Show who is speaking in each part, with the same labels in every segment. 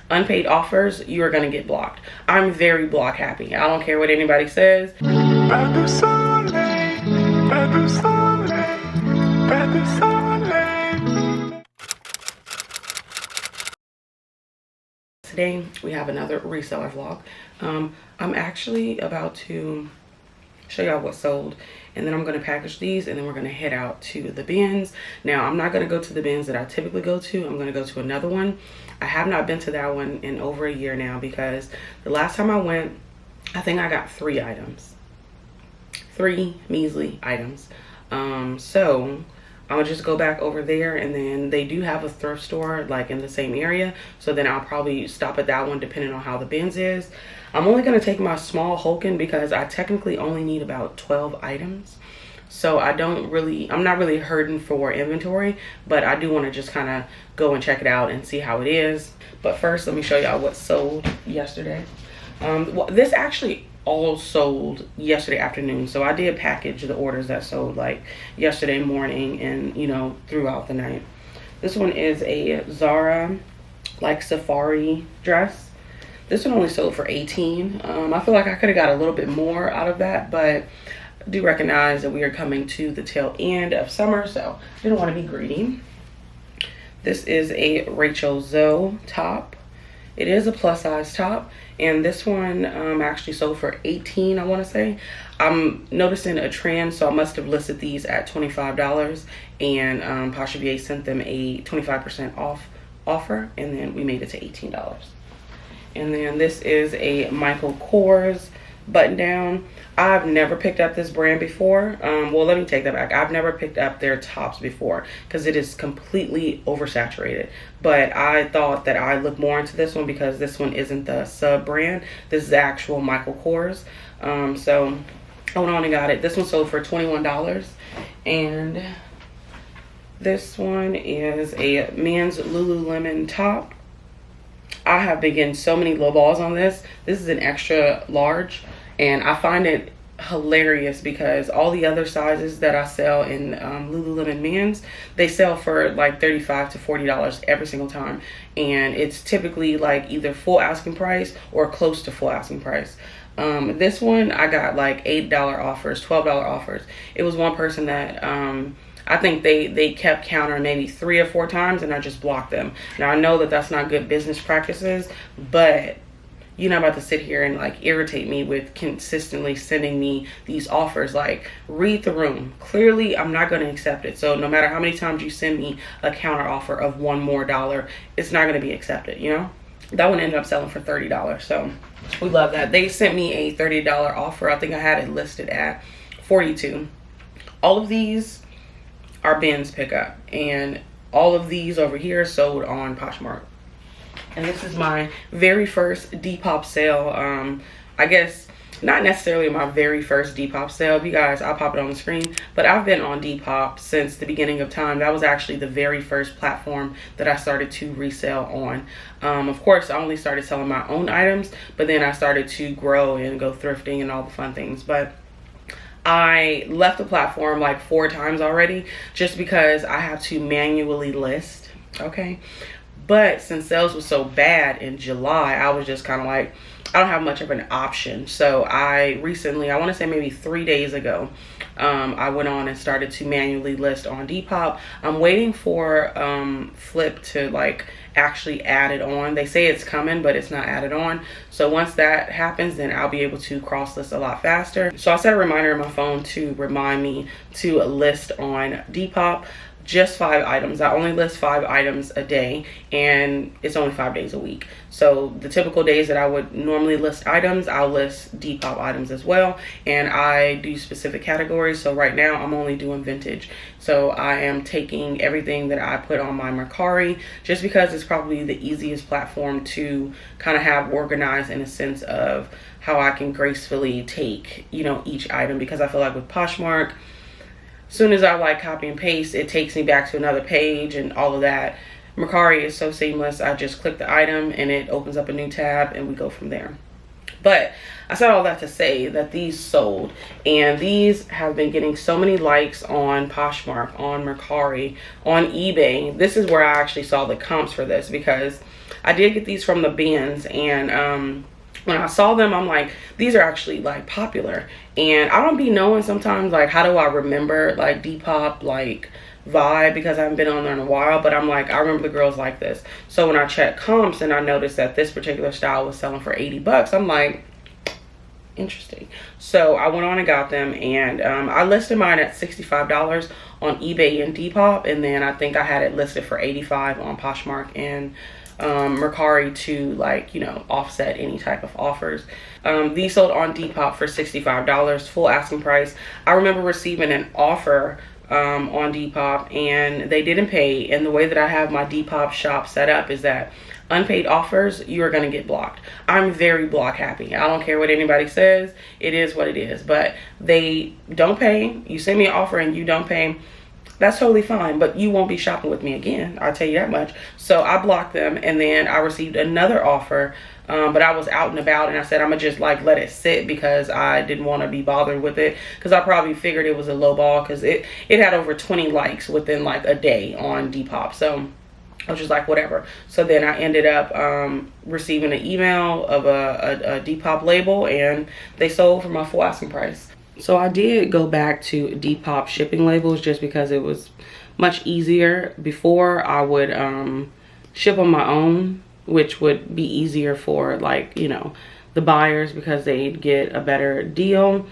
Speaker 1: unpaid offers, you are going to get blocked. I'm very block happy. I don't care what anybody says. Today we have another reseller vlog. I'm actually about to show y'all what sold, and then I'm going to package these, and then we're going to head out to the bins. Now I'm not going to go to the bins that I typically go to. I'm going to go to another one. I have not been to that one in over a year now, because the last time I went, I think I got 3 items, 3 measly items. So I'm gonna just go back over there, and then they do have a thrift store like in the same area, so then I'll probably stop at that one depending on how the bins is. I'm only gonna take my small Hulken because I technically only need about 12 items, so I'm not really hurting for inventory, but I do want to just kind of go and check it out and see how it is. But first, let me show y'all what sold yesterday. Well, this actually all sold yesterday afternoon, so I did package the orders that sold like yesterday morning and, you know, throughout the night. This one is a Zara like safari dress. This one only sold for $18. I feel like I could have got a little bit more out of that, but I do recognize that we are coming to the tail end of summer, so I didn't want to be greedy. This is a Rachel Zoe top. It is a plus size top, and this one actually sold for $18, I want to say. I'm noticing a trend, so I must have listed these at $25, and Posh VA sent them a 25% off offer, and then we made it to $18. And then this is a Michael Kors button down. I've never picked up this brand before. Well, let me take that back. I've never picked up their tops before because it is completely oversaturated. But I thought that I looked more into this one because this one isn't the sub brand. This is the actual Michael Kors. So I went on and got it. This one sold for $21. And this one is a men's Lululemon top. I have been getting so many low balls on this. This is an extra large, and I find it hilarious because all the other sizes that I sell in Lululemon men's, they sell for like $35 to $40 every single time, and it's typically like either full asking price or close to full asking price. This one I got like $8 offers, $12 offers. It was one person that I think they kept countering maybe 3 or 4 times, and I just blocked them. Now I know that that's not good business practices, but you're not about to sit here and like irritate me with consistently sending me these offers. Like, read the room. Clearly I'm not going to accept it. So no matter how many times you send me a counter offer of $1 more, it's not going to be accepted, you know? That one ended up selling for $30, so we love that. They sent me a $30 offer. I think I had it listed at $42. All of these are BINS pickup, and all of these over here sold on Poshmark. And this is my very first Depop sale. I guess not necessarily my very first Depop sale. You guys, I'll pop it on the screen, but I've been on Depop since the beginning of time. That was actually the very first platform that I started to resell on. Of course, I only started selling my own items, but then I started to grow and go thrifting and all the fun things. But I left the platform like 4 times already just because I have to manually list, okay? But since sales was so bad in July, I was just kind of like, I don't have much of an option. So I recently, I want to say maybe 3 days ago, I went on and started to manually list on Depop. I'm waiting for Flyp to like actually add it on. They say it's coming, but it's not added on. So once that happens, then I'll be able to cross list a lot faster. So I set a reminder in my phone to remind me to list on Depop. Just 5 items. I only list 5 items a day, and it's only 5 days a week. So the typical days that I would normally list items, I'll list Depop items as well, and I do specific categories. So right now I'm only doing vintage. So I am taking everything that I put on my Mercari just because it's probably the easiest platform to kind of have organized in a sense of how I can gracefully take, you know, each item, because I feel like with Poshmark, as soon as I like copy and paste, it takes me back to another page and all of that. Mercari is so seamless. I just click the item and it opens up a new tab and we go from there. But I said all that to say that these sold, and these have been getting so many likes on Poshmark, on Mercari, on eBay. This is where I actually saw the comps for this, because I did get these from the BINS, and when I saw them, I'm like, these are actually like popular. And I don't be knowing sometimes, like, how do I remember like Depop like vibe, because I haven't been on there in a while, but I'm like, I remember the girls like this. So when I checked comps and I noticed that this particular style was selling for 80 bucks, I'm like, interesting. So I went on and got them, and I listed mine at $65 on eBay and Depop, and then I think I had it listed for 85 on Poshmark and Mercari to, like, you know, offset any type of offers. These sold on Depop for $65, full asking price. I remember receiving an offer on Depop, and they didn't pay. And the way that I have my Depop shop set up is that unpaid offers, you are going to get blocked. I'm very block happy. I don't care what anybody says. It is what it is. But they don't pay. You send me an offer and you don't pay, that's totally fine, but you won't be shopping with me again, I'll tell you that much. So I blocked them, and then I received another offer, but I was out and about, and I said I'm gonna just like let it sit because I didn't want to be bothered with it, because I probably figured it was a low ball, because it had over 20 likes within like a day on Depop. So I was just like, whatever. So then I ended up receiving an email of a Depop label, and they sold for my full asking price. So I did go back to Depop shipping labels just because it was much easier. Before, I would ship on my own, which would be easier for, like, you know, the buyers, because they'd get a better deal.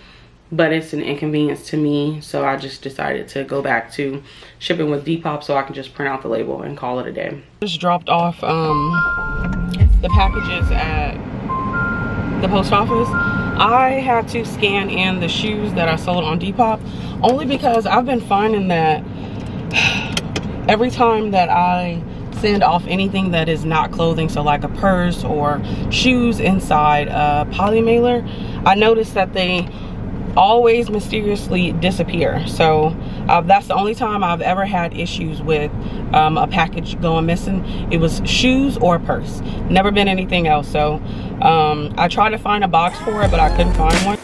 Speaker 1: But it's an inconvenience to me, so I just decided to go back to shipping with Depop so I can just print out the label and call it a day. Just dropped off the packages at the post office. I had to scan in the shoes that I sold on Depop, only because I've been finding that every time that I send off anything that is not clothing, so like a purse or shoes inside a poly mailer, I noticed that they always mysteriously disappear. So that's the only time I've ever had issues with a package going missing. It was shoes or a purse, never been anything else. So I tried to find a box for it, but I couldn't find one.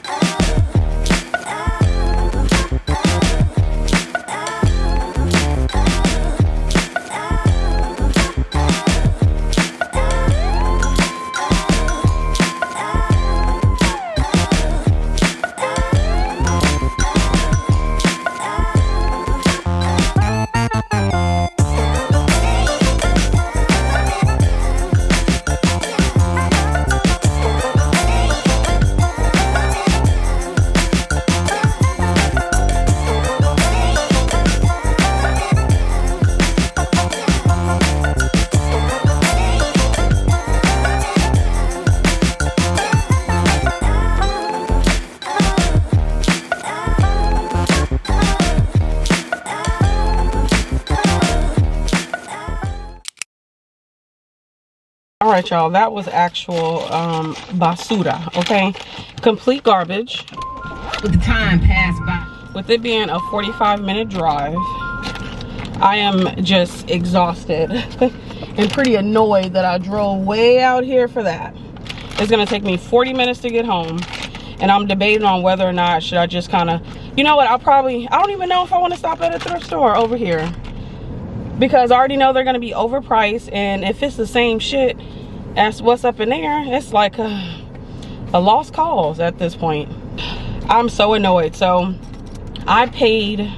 Speaker 1: All right, y'all, that was actual basura, okay? Complete garbage.
Speaker 2: With the time passed by.
Speaker 1: With it being a 45-minute drive, I am just exhausted and pretty annoyed that I drove way out here for that. It's gonna take me 40 minutes to get home, and I'm debating on whether or not should I just kind of, you know what, I don't even know if I want to stop at a thrift store over here, because I already know they're gonna be overpriced, and if it's the same shit as what's up in there, it's like a lost cause at this point. I'm so annoyed. So I paid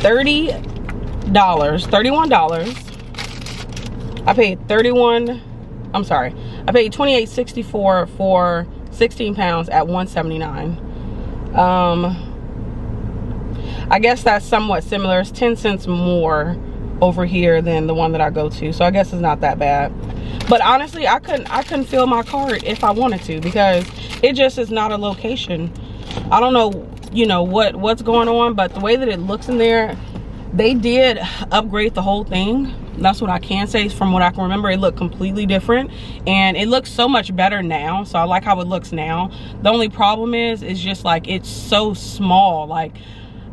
Speaker 1: $31. I paid $28.64 for 16 pounds at $179. I guess that's somewhat similar. It's 10 cents more over here than the one that I go to, so I guess it's not that bad. But honestly, I couldn't fill my cart if I wanted to, because it just is not a location. I don't know, you know, what's going on, but the way that it looks in there, they did upgrade the whole thing. That's what I can say. From what I can remember, it looked completely different, and it looks so much better now. So I like how it looks now. The only problem is just like it's so small. Like,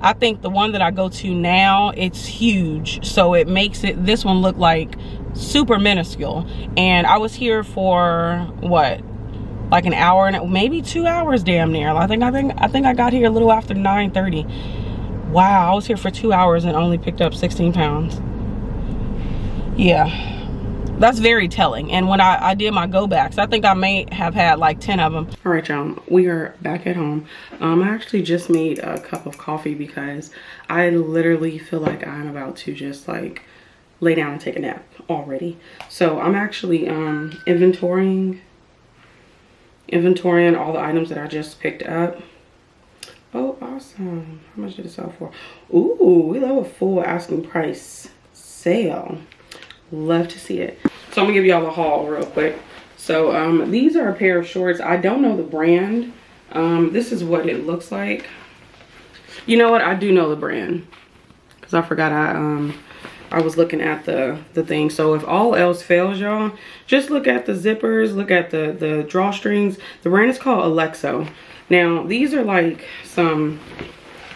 Speaker 1: I think the one that I go to now, it's huge, so it makes this one look like super minuscule. And I was here for what, like an hour and maybe 2 hours, damn near. I think I got here a little after 9:30. Wow, I was here for 2 hours and only picked up 16 pounds. Yeah, That's very telling. And when I did my go backs, I think I may have had like 10 of them. All right, y'all, we are back at home. I actually just made a cup of coffee because I literally feel like I'm about to just like lay down and take a nap already. So I'm actually inventorying all the items that I just picked up. Oh, awesome. How much did it sell for? Ooh, we love a full asking price sale. Love to see it. So I'm gonna give y'all a haul real quick. So these are a pair of shorts. I don't know the brand. This is what it looks like. You know what? I do know the brand because I forgot I was looking at the thing. So if all else fails, y'all, just look at the zippers, look at the drawstrings. The brand is called 𝕃𝒟. Now these are like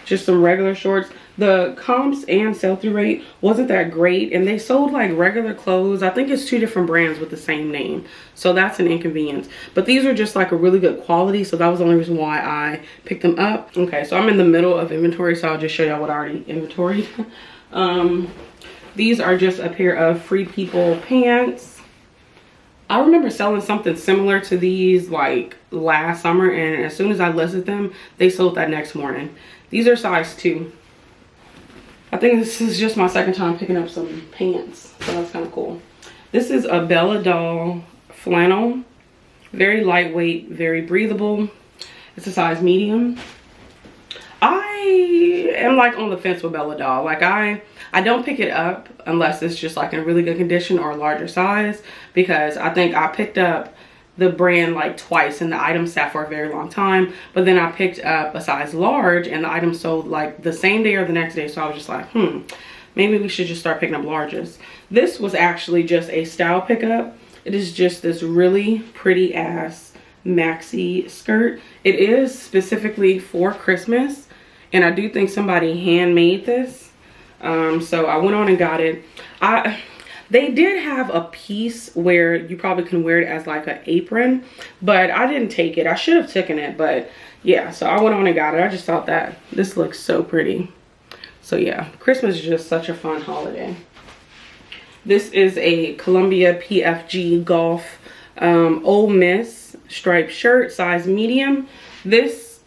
Speaker 1: just some regular shorts. The comps and sell-through rate wasn't that great, and they sold like regular clothes. I think it's 2 different brands with the same name, so that's an inconvenience. But these are just like a really good quality, so that was the only reason why I picked them up. Okay, so I'm in the middle of inventory, so I'll just show y'all what I already inventoried. These are just a pair of Free People pants. I remember selling something similar to these like last summer, and as soon as I listed them, they sold that next morning. These are size 2. I think this is just my second time picking up some pants, so that's kind of cool. This is a Bella Doll flannel. Very lightweight, very breathable. It's a size medium. I am like on the fence with Bella Doll. Like I don't pick it up unless it's just like in really good condition or a larger size, because I think I picked up the brand like twice and the item sat for a very long time, but then I picked up a size large and the item sold like the same day or the next day. So I was just like, maybe we should just start picking up larges. This was actually just a style pickup. It is just this really pretty ass maxi skirt. It is specifically for Christmas, and I do think somebody handmade this. So I went on and got it. They did have a piece where you probably can wear it as like an apron, but I didn't take it. I should have taken it, but yeah, so I went on and got it. I just thought that this looks so pretty. So yeah, Christmas is just such a fun holiday. This is a Columbia PFG Golf Ole Miss striped shirt, size medium. This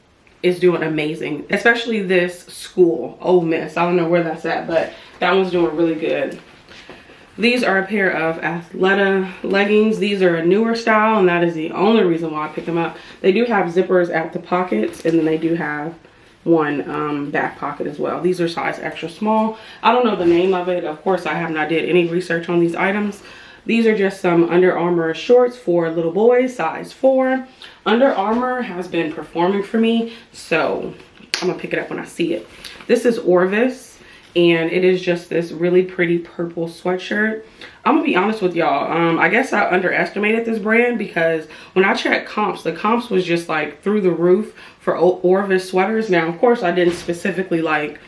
Speaker 1: is doing amazing, especially this school, Ole Miss. I don't know where that's at, but that one's doing really good. These are a pair of Athleta leggings. These are a newer style, and that is the only reason why I picked them up. They do have zippers at the pockets, and then they do have one back pocket as well. These are size extra small. I don't know the name of it. Of course, I have not did any research on these items. These are just some Under Armour shorts for little boys, size 4. Under Armour has been performing for me, so I'm gonna pick it up when I see it. This is Orvis, and it is just this really pretty purple sweatshirt. I'm gonna be honest with y'all, I guess I underestimated this brand because when I checked comps, the comps was just like through the roof for Orvis sweaters. Now, of course, I didn't specifically like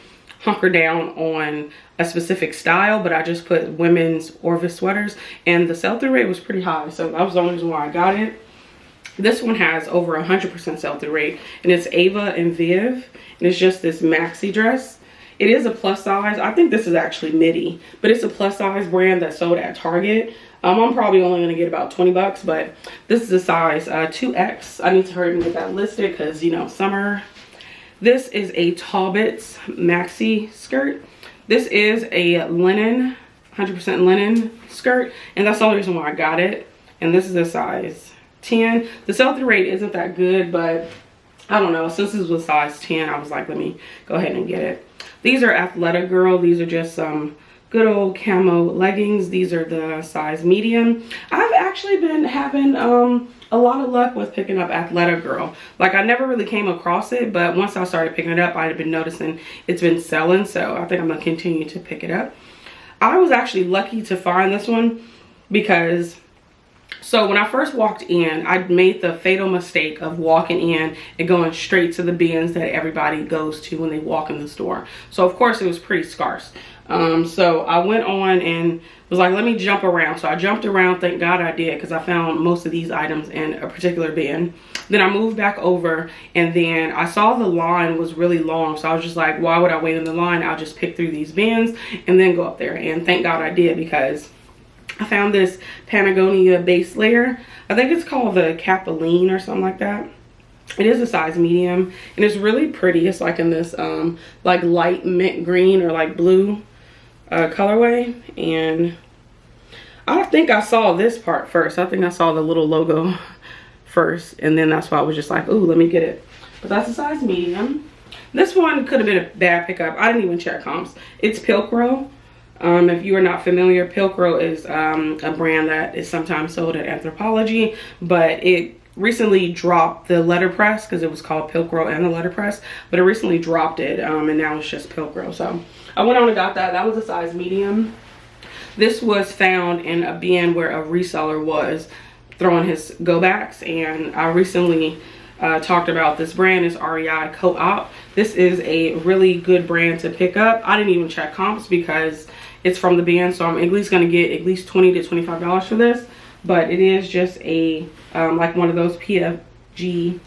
Speaker 1: hunker down on a specific style, but I just put women's Orvis sweaters, and the sell-through rate was pretty high, so that was the only reason why I got it. This one has over 100% sell-through rate, and it's Ava and Viv, and it's just this maxi dress. It is a plus size. I think this is actually midi, but it's a plus size brand that sold at Target. I'm probably only gonna get about 20 bucks, but this is a size 2X. I need to hurry and get that listed because, you know, summer. This is a Talbot's maxi skirt. This is a linen, 100% linen skirt, and that's the only reason why I got it. And this is a size 10. The sell-through rate isn't that good, but I don't know. Since this was size 10, I was like, let me go ahead and get it. These are Athleta Girl. These are just some good old camo leggings. These are the size medium. I've actually been having a lot of luck with picking up Athleta Girl. Like, I never really came across it, but once I started picking it up, I had been noticing it's been selling, so I think I'm gonna continue to pick it up. I was actually lucky to find this one because, so when I first walked in, I made the fatal mistake of walking in and going straight to the bins that everybody goes to when they walk in the store. So of course it was pretty scarce. So I went on and was like, let me jump around. So I jumped around, thank God I did, because I found most of these items in a particular bin. Then I moved back over, and then I saw the line was really long. So I was just like, why would I wait in the line? I'll just pick through these bins and then go up there. And thank God I did, because I found this Patagonia base layer. I think it's called the Capilene or something like that. It is a size medium and it's really pretty. It's like in this like light mint green or like blue colorway. And I don't think I saw this part first. I think I saw the little logo first, and then that's why I was just like, ooh, let me get it. But that's a size medium. This one could have been a bad pickup. I didn't even check comps. It's 𝕃𝕍. If you are not familiar, 𝕃𝕍 is a brand that is sometimes sold at Anthropologie, but it recently dropped the letterpress because it was called 𝕃𝕍 and the letterpress, but it recently dropped it, and now it's just 𝕃𝕍. So I went on and got that. That was a size medium. This was found in a bin where a reseller was throwing his go backs, and I recently talked about this brand. Is REI Co-op. This is a really good brand to pick up. I didn't even check comps because it's from the bin, so I'm at least going to get at least $20 to $25 for this. But it is just a like one of those PFG,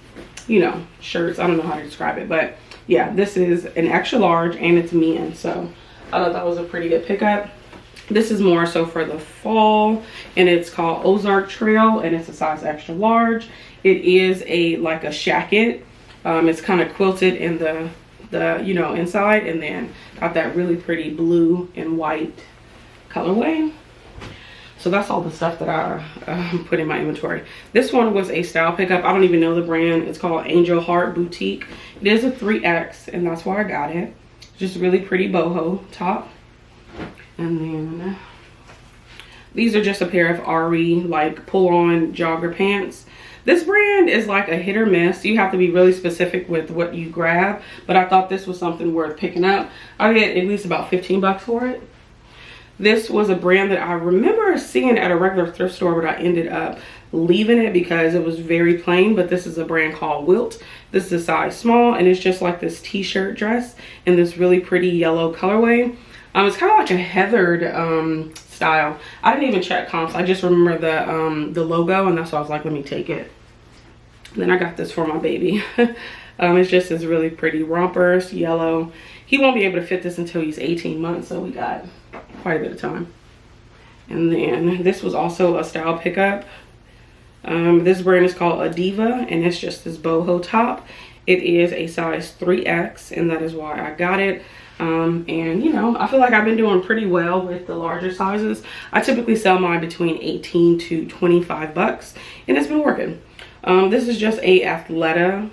Speaker 1: you know, shirts. I don't know how to describe it, but yeah, this is an extra large and it's men, so I thought that was a pretty good pickup. This is more so for the fall, and it's called Ozark Trail, and it's a size extra large. It is a like a shacket. It's kind of quilted in the you know, inside, and then got that really pretty blue and white colorway. So that's all the stuff that I put in my inventory. This one was a style pickup. I don't even know the brand. It's called Angel Heart Boutique. It is a 3X, and that's why I got it. Just really pretty boho top. And then these are just a pair of RE like pull-on jogger pants. This brand is like a hit or miss. You have to be really specific with what you grab, but I thought this was something worth picking up. I get at least about 15 bucks for it. This was a brand that I remember seeing at a regular thrift store, but I ended up leaving it because it was very plain. But this is a brand called Wilt. This is a size small, and it's just like this t-shirt dress in this really pretty yellow colorway. It's kind of like a heathered style. I didn't even check comps. I just remember the logo, and that's why I was like, let me take it. And then I got this for my baby. It's just this really pretty romper. It's yellow. He won't be able to fit this until he's 18 months, so we got quite a bit of time. And then this was also a style pickup. This brand is called Adiva, and it's just this boho top. It is a size 3X, and that is why I got it. And you know, I feel like I've been doing pretty well with the larger sizes. I typically sell mine between 18 to 25 bucks, and it's been working. This is just a Athleta.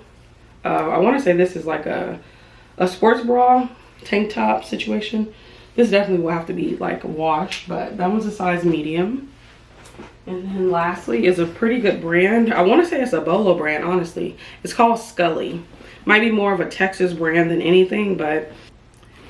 Speaker 1: I want to say this is like a sports bra tank top situation. This definitely will have to be like washed, but that one's a size medium. And then lastly is a pretty good brand. I want to say it's a Bolo brand, honestly. It's called Scully. Might be more of a Texas brand than anything, but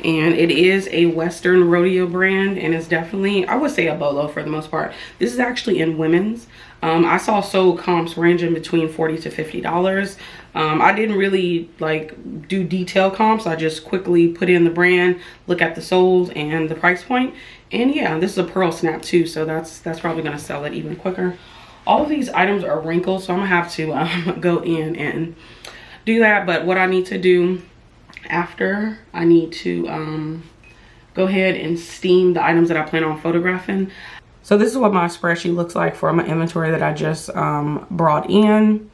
Speaker 1: and it is a Western rodeo brand, and it's definitely, I would say, a Bolo for the most part. This is actually in women's. I saw sold comps ranging between $40 to $50. I didn't really like do detailed comps. I just quickly put in the brand, look at the sold and the price point. And yeah, this is a pearl snap too, so that's probably gonna sell it even quicker. All of these items are wrinkled, so I'm gonna have to go in and do that. But what I need to do after, I need to go ahead and steam the items that I plan on photographing. So this is what my spreadsheet looks like for my inventory that I just brought in.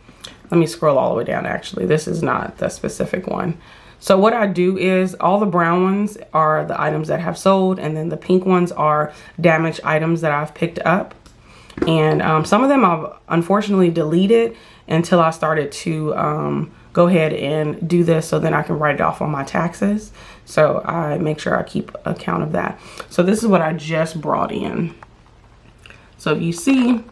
Speaker 1: Let me scroll all the way down. Actually, this is not the specific one. So what I do is all the brown ones are the items that have sold, and then the pink ones are damaged items that I've picked up. And some of them I've unfortunately deleted until I started to go ahead and do this, so then I can write it off on my taxes. So I make sure I keep account of that. So this is what I just brought in. So if you see,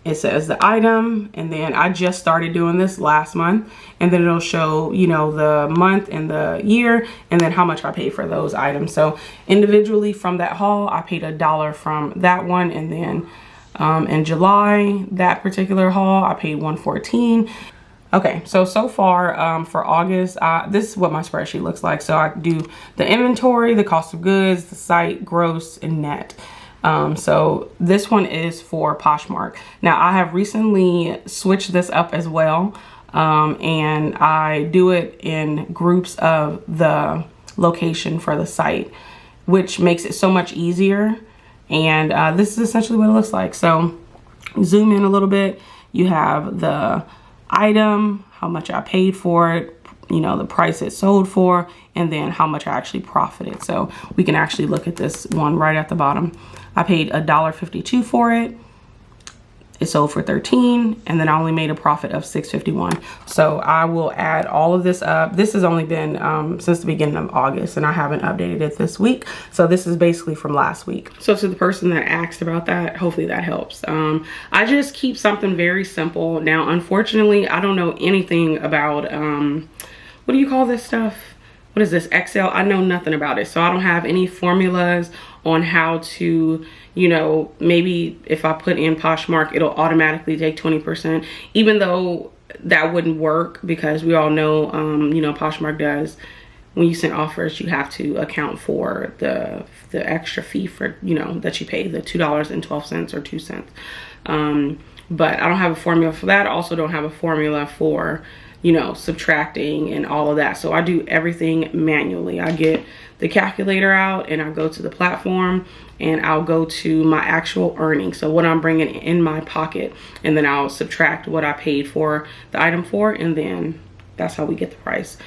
Speaker 1: it says the item, and then I just started doing this last month, and then it'll show, you know, the month and the year, and then how much I paid for those items. So individually from that haul, I paid $1 from that one, and then in July, that particular haul, I paid $114. Okay, so far for August, this is what my spreadsheet looks like. So I do the inventory, the cost of goods, the site, gross, and net. So this one is for Poshmark. Now I have recently switched this up as well, and I do it in groups of the location for the site, which makes it so much easier And this is essentially what it looks like. So zoom in a little bit. You have the item, how much I paid for it, you know, the price it sold for, and then how much I actually profited. So we can actually look at this one right at the bottom. I paid $1.52 for it. It sold for $13, and then I only made a profit of $6.51. So I will add all of this up. This has only been since the beginning of August, and I haven't updated it this week. So this is basically from last week. So to the person that asked about that, hopefully that helps. I just keep something very simple. Now, unfortunately, I don't know anything about, what do you call this stuff? What is this, Excel? I know nothing about it. So I don't have any formulas on how to, you know, maybe if I put in Poshmark, it'll automatically take 20%, even though that wouldn't work because we all know, you know, Poshmark does, when you send offers, you have to account for the extra fee for, you know, that you pay, the $2.12 or 2 cents. But I don't have a formula for that. I also don't have a formula for, you know, subtracting and all of that. So I do everything manually. I get the calculator out and I go to the platform and I'll go to my actual earnings. So what I'm bringing in my pocket, and then I'll subtract what I paid for the item for, and then that's how we get the price.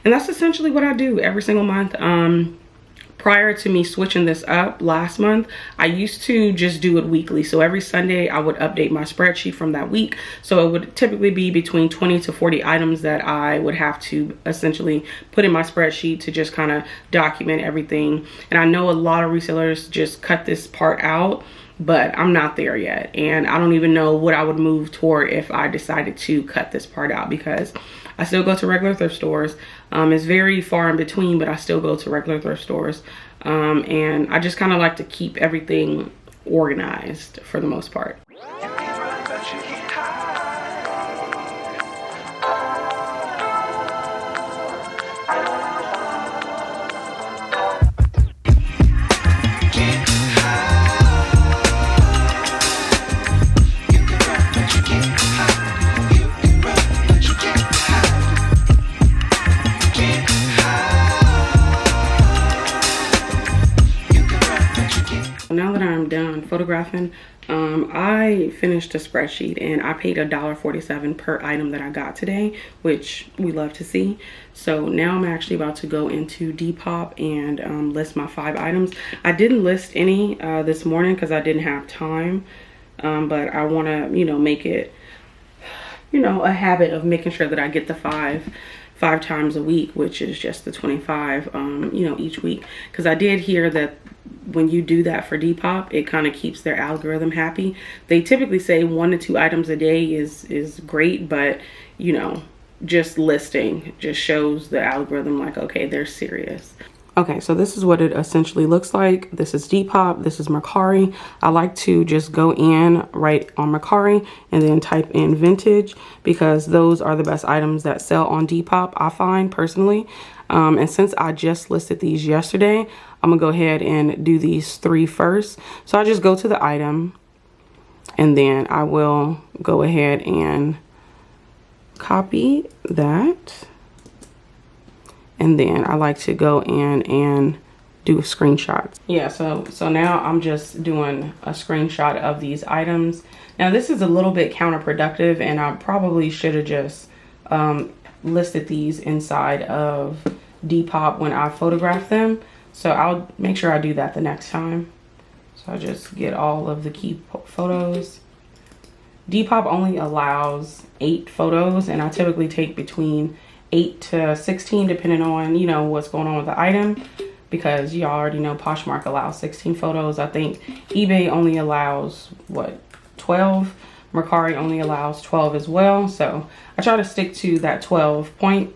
Speaker 1: And that's essentially what I do every single month. Prior to me switching this up last month, I used to just do it weekly. So every Sunday I would update my spreadsheet from that week. So it would typically be between 20 to 40 items that I would have to essentially put in my spreadsheet to just kind of document everything. And I know a lot of resellers just cut this part out, but I'm not there yet. And I don't even know what I would move toward if I decided to cut this part out, because I still go to regular thrift stores. It's very far in between, but I still go to regular thrift stores. And I just kind of like to keep everything organized for the most part. Now that I'm done photographing, I finished a spreadsheet and I paid $1.47 per item that I got today, which we love to see. So now I'm actually about to go into Depop and list my 5 items. I didn't list any this morning because I didn't have time, but I want to, you know, make it, you know, a habit of making sure that I get the five times a week, which is just the 25, you know, each week. Because I did hear that when you do that for Depop, it kind of keeps their algorithm happy. They typically say 1 to 2 items a day is great, but you know, just listing just shows the algorithm like, okay, they're serious. Okay, so this is what it essentially looks like. This is Depop, this is Mercari. I like to just go in right on Mercari and then type in vintage, because those are the best items that sell on Depop, I find personally. And since I just listed these yesterday, I'm gonna go ahead and do these 3 first. So I just go to the item and then I will go ahead and copy that. And then I like to go in and do screenshots. Yeah, so now I'm just doing a screenshot of these items. Now this is a little bit counterproductive, and I probably should have just listed these inside of Depop when I photographed them. So I'll make sure I do that the next time. So I just get all of the key photos. Depop only allows 8 photos, and I typically take between 8 to 16 depending on, you know, what's going on with the item, because you already know Poshmark allows 16 photos. I think eBay only allows what, 12. Mercari only allows 12 as well. So I try to stick to that 12 point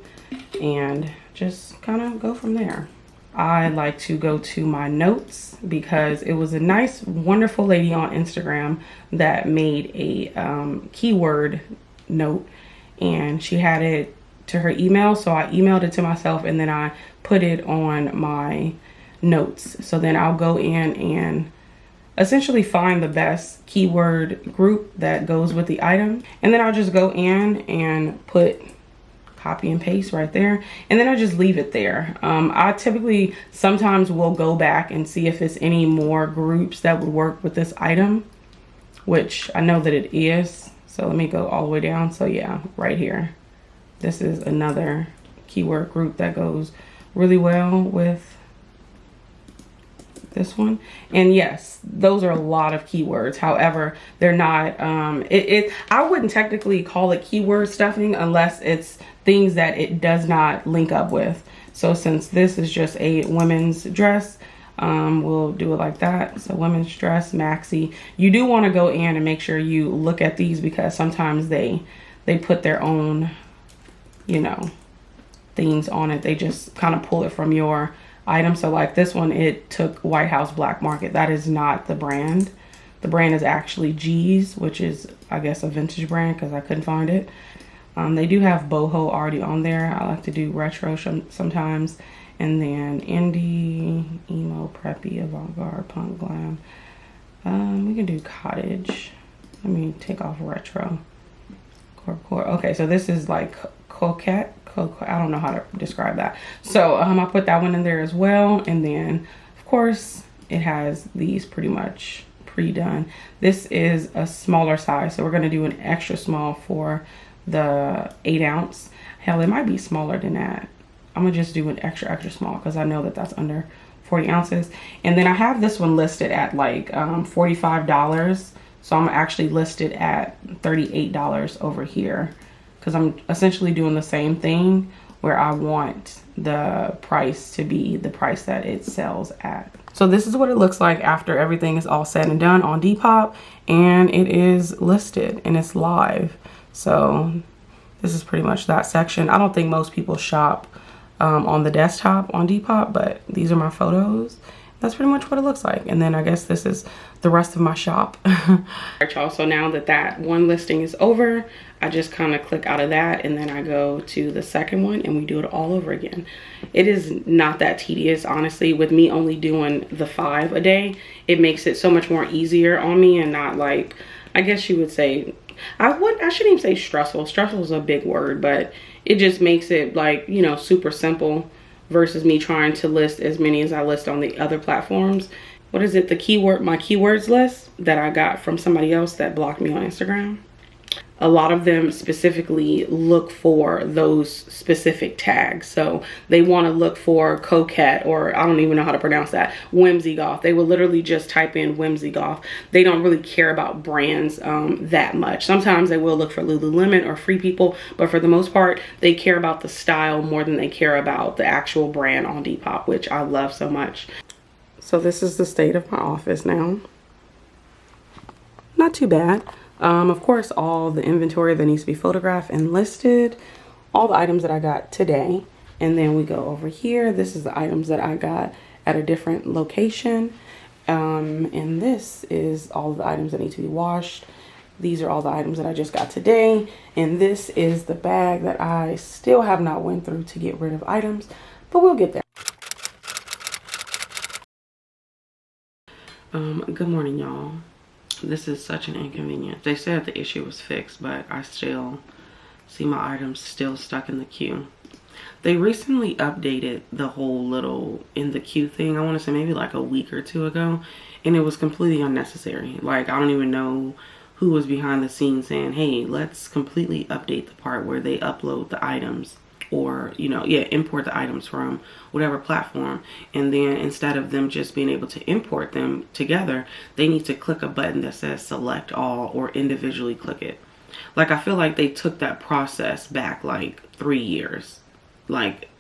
Speaker 1: and just kind of go from there. I like to go to my notes because it was a nice, wonderful lady on Instagram that made a keyword note, and she had it to her email. So I emailed it to myself and then I put it on my notes. So then I'll go in and essentially find the best keyword group that goes with the item. And then I'll just go in and copy and paste right there, and then I just leave it there. I typically sometimes will go back and see if there's any more groups that would work with this item, which I know that it is. So let me go all the way down. So yeah, right here, this is another keyword group that goes really well with this one. And yes, those are a lot of keywords. However, they're not I wouldn't technically call it keyword stuffing unless it's things that it does not link up with. So since this is just a women's dress, we'll do it like that. So women's dress, maxi. You do want to go in and make sure you look at these, because sometimes they put their own, you know, things on it. They just kind of pull it from your item. So like this one, it took White House Black Market. That is not the brand. The brand is actually G's, which is, I guess, a vintage brand, because I couldn't find it. They do have boho already on there. I like to do retro sometimes. And then indie, emo, preppy, avant-garde, punk, glam. We can do cottage. Let me take off retro. Core. Okay, so this is like coquette. I don't know how to describe that. So I put that one in there as well. And then of course it has these pretty much pre-done. This is a smaller size, so we're going to do an extra small for the 8 ounce. Hell, it might be smaller than that. I'm gonna just do an extra small, because I know that that's under 40 ounces. And then I have this one listed at like $45. So I'm actually listed at $38 over here, because I'm essentially doing the same thing where I want the price to be the price that it sells at. So this is what it looks like after everything is all said and done on Depop, and it is listed and it's live. So this is pretty much that section. I don't think most people shop on the desktop on Depop, but these are my photos. That's pretty much what it looks like. And then I guess this is the rest of my shop. All right, y'all, so now that one listing is over, I just kind of click out of that, and then I go to the second one and we do it all over again. It is not that tedious, honestly. With me only doing the 5 a day, it makes it so much more easier on me, and not like, I guess you would say, I shouldn't even say stressful. Stressful is a big word, but it just makes it like, you know, super simple versus me trying to list as many as I list on the other platforms. What is it? My keywords list that I got from somebody else that blocked me on Instagram. A lot of them specifically look for those specific tags. So they want to look for coquette, or I don't even know how to pronounce that, whimsy goth. They will literally just type in whimsy goth. They don't really care about brands that much. Sometimes they will look for Lululemon or Free People, but for the most part, they care about the style more than they care about the actual brand on Depop, which I love so much. So this is the state of my office now. Not too bad. Of course, all the inventory that needs to be photographed and listed, all the items that I got today. And then we go over here. This is the items that I got at a different location. And this is all the items that need to be washed. These are all the items that I just got today. And this is the bag that I still have not went through to get rid of items, but we'll get there. Good morning, y'all. This is such an inconvenience. They said the issue was fixed, but I still see my items still stuck in the queue. They recently updated the whole little in the queue thing. I want to say maybe like a week or 2 ago, and it was completely unnecessary. Like, I don't even know who was behind the scenes saying, hey, let's completely update the part where they upload the items, or, you know, yeah, import the items from whatever platform. And then instead of them just being able to import them together, they need to click a button that says select all, or individually click it. Like, I feel like they took that process back like 3 years. Like,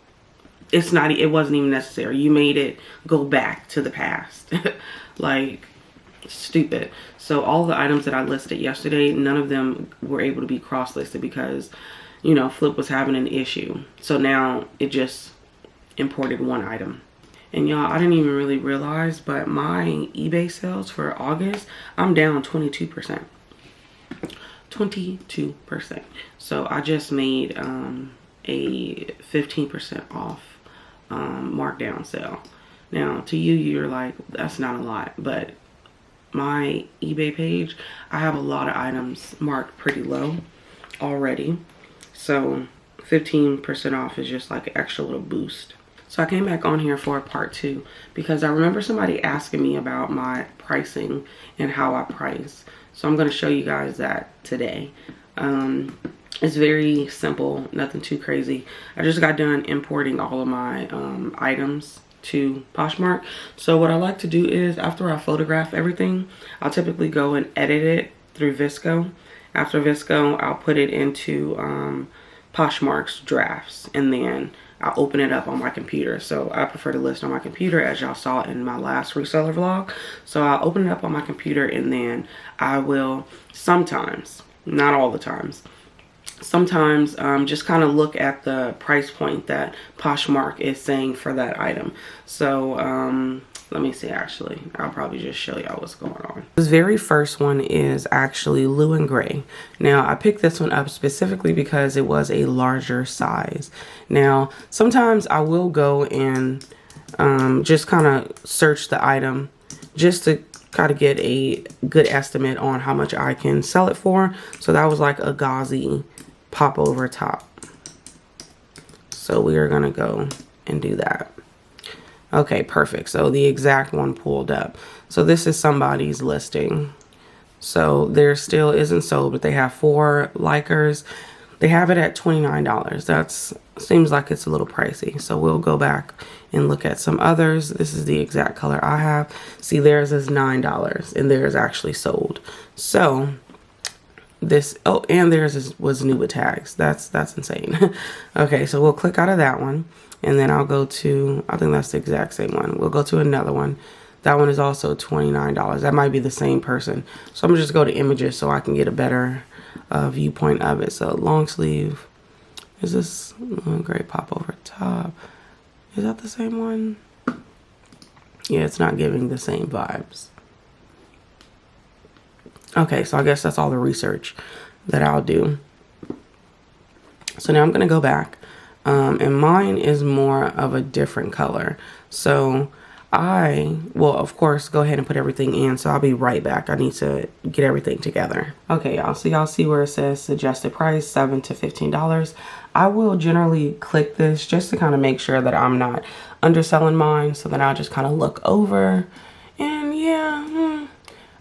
Speaker 1: it wasn't even necessary. You made it go back to the past. Like, stupid. So all the items that I listed yesterday, none of them were able to be cross-listed because, you know, Flyp was having an issue. So now it just imported one item. And y'all, I didn't even really realize, but my eBay sales for August, I'm down 22%. 22%. So I just made a 15% off markdown sale. Now, to you, you're like, that's not a lot, but my eBay page, I have a lot of items marked pretty low already. So 15% off is just like an extra little boost. So I came back on here for a part 2 because I remember somebody asking me about my pricing and how I price. So I'm going to show you guys that today. It's very simple, nothing too crazy. I just got done importing all of my items to Poshmark. So what I like to do is after I photograph everything, I'll typically go and edit it through VSCO. After VSCO, I'll put it into Poshmark's drafts, and then I'll open it up on my computer. So I prefer to list on my computer, as y'all saw in my last reseller vlog. So I'll open it up on my computer, and then I will sometimes, not all the times, sometimes just kind of look at the price point that Poshmark is saying for that item. So let me see, actually, I'll probably just show y'all what's going on. This very first one is actually ♦. Now, I picked this one up specifically because it was a larger size. Now, sometimes I will go and just kind of search the item just to kind of get a good estimate on how much I can sell it for. So that was like a gauzy pop over top. So we are gonna go and do that. Okay, perfect. So the exact one pulled up. So this is somebody's listing. So there still isn't sold, but they have 4 likers. They have it at $29. That's seems like it's a little pricey. So we'll go back and look at some others. This is the exact color I have. See, theirs is $9 and theirs actually sold. So this, oh, and theirs was new with tags. That's insane. Okay, so we'll click out of that one, and then I'll go to, I think that's the exact same one. We'll go to another one. That one is also $29. That might be the same person. So I'm gonna just go to images so I can get a better viewpoint of it. So long sleeve, is this gray pop over top? Is that the same one? Yeah, it's not giving the same vibes. Okay, so I guess that's all the research that I'll do. So now I'm gonna go back, and mine is more of a different color. So I will, of course, go ahead and put everything in. So I'll be right back. I need to get everything together. Okay, y'all. So y'all see where it says suggested price, $7 to $15. I will generally click this just to kind of make sure that I'm not underselling mine. So then I'll just kind of look over, and yeah,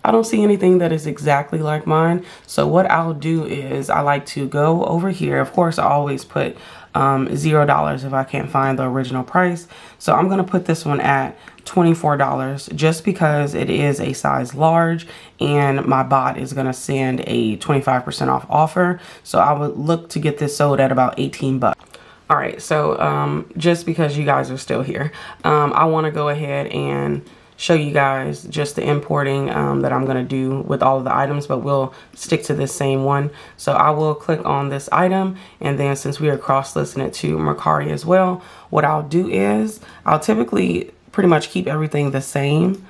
Speaker 1: I don't see anything that is exactly like mine. So what I'll do is I like to go over here. Of course, I always put $0 if I can't find the original price. So I'm gonna put this one at $24 just because it is a size large, and my bot is gonna send a 25% off offer. So I would look to get this sold at about 18 bucks. All right, so just because you guys are still here, I wanna go ahead and show you guys just the importing that I'm gonna do with all of the items, but we'll stick to this same one. So I will click on this item, and then since we are cross-listing it to Mercari as well, what I'll do is I'll typically pretty much keep everything the same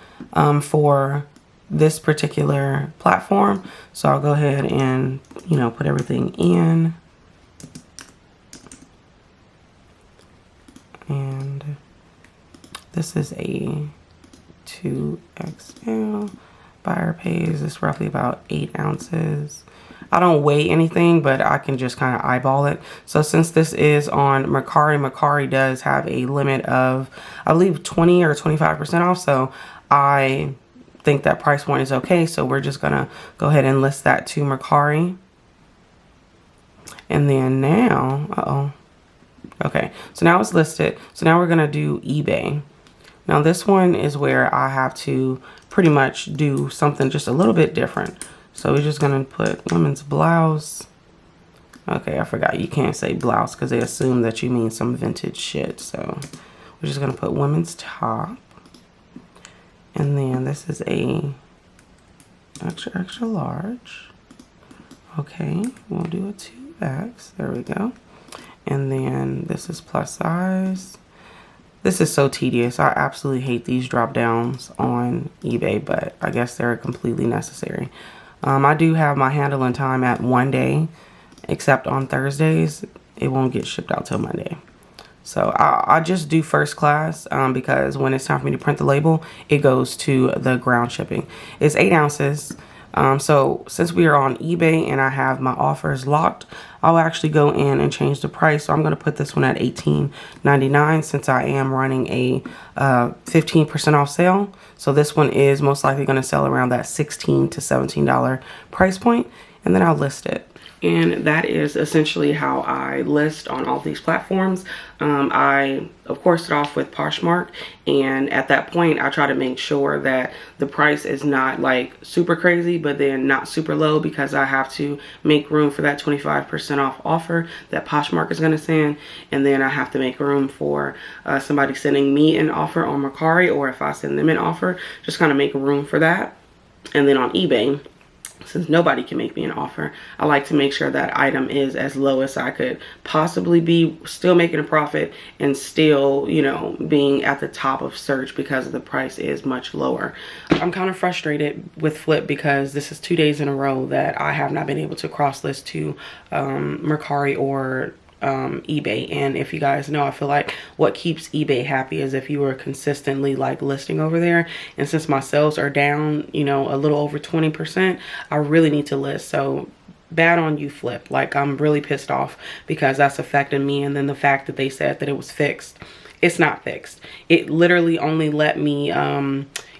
Speaker 1: for this particular platform. So I'll go ahead and, you know, put everything in. And this is a 2XL. Buyer pays, it's roughly about 8 ounces. I don't weigh anything, but I can just kind of eyeball it. So since this is on Mercari, Mercari does have a limit of, I believe, 20 or 25% off. So I think that price point is okay. So we're just gonna go ahead and list that to Mercari. And then now, okay, so now it's listed. So now we're gonna do eBay. Now this one is where I have to pretty much do something just a little bit different. So we're just gonna put women's blouse. Okay, I forgot you can't say blouse because they assume that you mean some vintage shit. So we're just gonna put women's top. And then this is a extra large. Okay, we'll do a 2X, there we go. And then this is plus size. This is so tedious. I absolutely hate these drop downs on eBay, but I guess they're completely necessary. I do have my handling time at 1 day, except on Thursdays. It won't get shipped out till Monday. So I just do first class because when it's time for me to print the label, it goes to the ground shipping. It's 8 ounces. So since we are on eBay and I have my offers locked, I'll actually go in and change the price. So I'm going to put this one at $18.99 since I am running a 15% off sale. So this one is most likely going to sell around that $16 to $17 price point, and then I'll list it. And that is essentially how I list on all these platforms. I, of course, start off with Poshmark, and at that point, I try to make sure that the price is not like super crazy, but then not super low, because I have to make room for that 25% off offer that Poshmark is going to send, and then I have to make room for somebody sending me an offer on Mercari, or if I send them an offer, just kind of make room for that. And then on eBay, since nobody can make me an offer, I like to make sure that item is as low as I could possibly be, still making a profit and still, you know, being at the top of search because the price is much lower. I'm kind of frustrated with Flyp because this is 2 days in a row that I have not been able to cross list to Mercari or eBay. And if you guys know, I feel like what keeps eBay happy is if you are consistently like listing over there. And since my sales are down, you know, a little over 20%, I really need to list. So bad on you, Flyp. Like, I'm really pissed off because that's affecting me. And then the fact that they said that it was fixed, it's not fixed. It literally only let me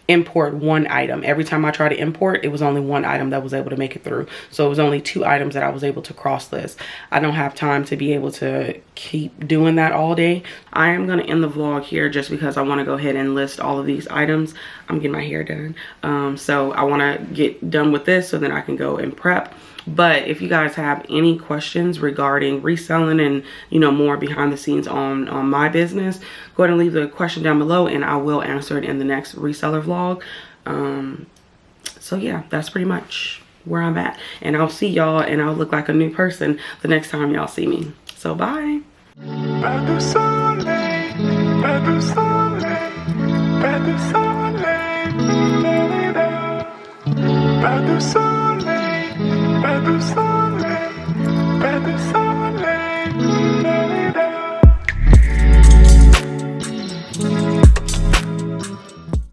Speaker 1: import one item. Every time I try to import, it was only one item that was able to make it through. So it was only 2 items that I was able to cross list. I don't have time to be able to keep doing that all day. I am going to end the vlog here just because I want to go ahead and list all of these items. I'm getting my hair done. So I want to get done with this so then I can go and prep. But if you guys have any questions regarding reselling and, you know, more behind the scenes on my business, go ahead and leave the question down below and I will answer it in the next reseller vlog. So yeah, that's pretty much where I'm at. And I'll see y'all and I'll look like a new person the next time y'all see me. So bye. ♪